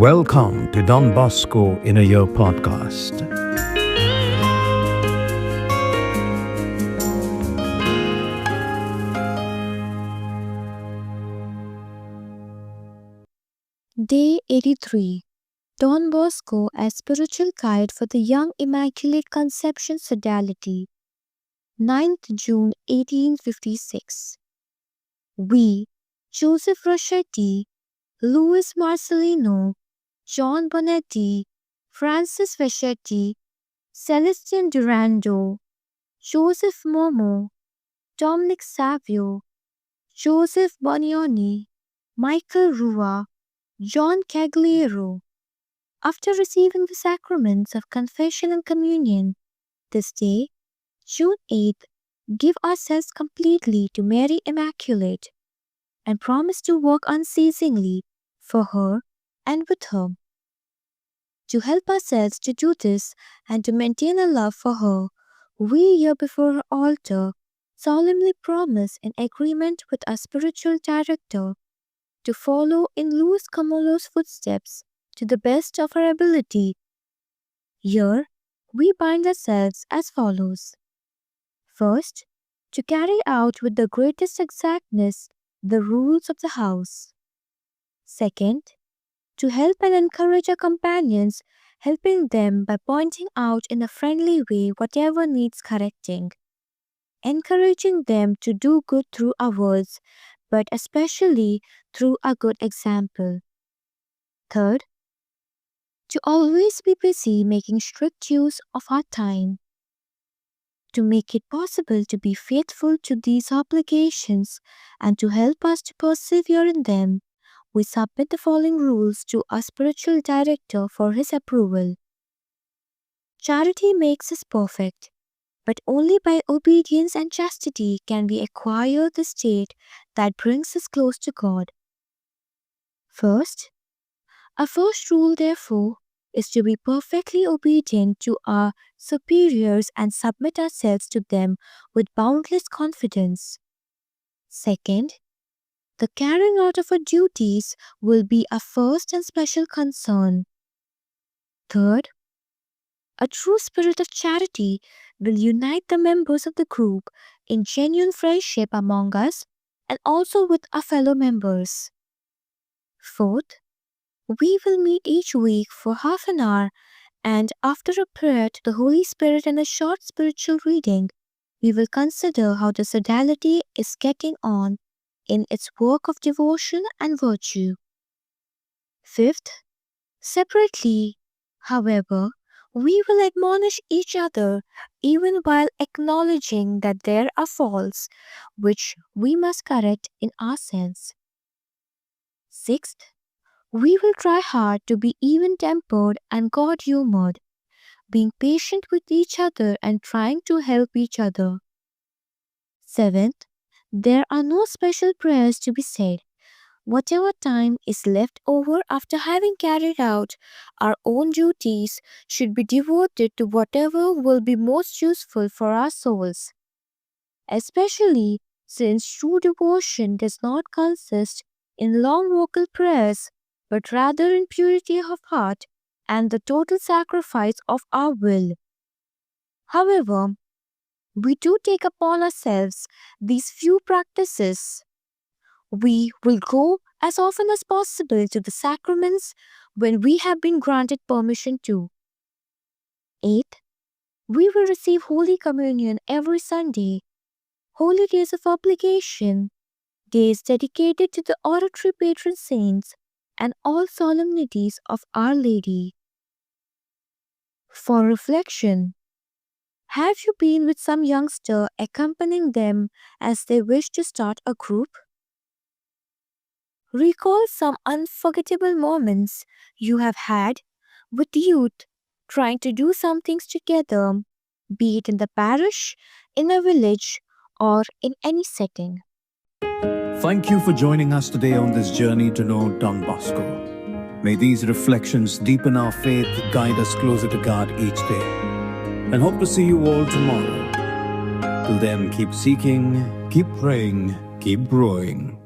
Welcome to Don Bosco in a Year podcast. Day 83. Don Bosco as spiritual guide for the young Immaculate Conception Sodality. 9th June 1856. We, Joseph Rossetti, Louis Marcelino, John Bonetti, Francis Veschetti, Celestin Durando, Joseph Momo, Dominic Savio, Joseph Bonioni, Michael Rua, John Cagliero, after receiving the sacraments of confession and communion, this day, June 8th, give ourselves completely to Mary Immaculate and promise to work unceasingly for her and with her. To help ourselves to do this and to maintain a love for her, we here before her altar solemnly promise in agreement with our spiritual director to follow in Louis Camolo's footsteps to the best of our ability. Here, we bind ourselves as follows. First, to carry out with the greatest exactness the rules of the house. Second, to help and encourage our companions, helping them by pointing out in a friendly way whatever needs correcting, encouraging them to do good through our words, but especially through a good example. Third, to always be busy making strict use of our time. To make it possible to be faithful to these obligations and to help us to persevere in them, we submit the following rules to our spiritual director for his approval. Charity makes us perfect, but only by obedience and chastity can we acquire the state that brings us close to God. First, our first rule, therefore, is to be perfectly obedient to our superiors and submit ourselves to them with boundless confidence. Second, the carrying out of our duties will be our first and special concern. Third, a true spirit of charity will unite the members of the group in genuine friendship among us and also with our fellow members. Fourth, we will meet each week for half an hour, and after a prayer to the Holy Spirit and a short spiritual reading, we will consider how the sodality is getting on in its work of devotion and virtue. Fifth, separately, however, we will admonish each other even while acknowledging that there are faults which we must correct in ourselves. Sixth, we will try hard to be even-tempered and God-humored, being patient with each other and trying to help each other. Seventh, there are no special prayers to be said. Whatever time is left over after having carried out our own duties should be devoted to whatever will be most useful for our souls, especially since true devotion does not consist in long vocal prayers, but rather in purity of heart and the total sacrifice of our will. However, we do take upon ourselves these few practices. We will go as often as possible to the sacraments when we have been granted permission to. 8th, we will receive Holy Communion every Sunday, holy days of obligation, days dedicated to the oratory patron saints, and all solemnities of Our Lady. For reflection, have you been with some youngster accompanying them as they wish to start a group? Recall some unforgettable moments you have had with youth trying to do some things together, be it in the parish, in a village, or in any setting. Thank you for joining us today on this journey to know Don Bosco. May these reflections deepen our faith, guide us closer to God each day. And hope to see you all tomorrow. Till then, keep seeking, keep praying, keep growing.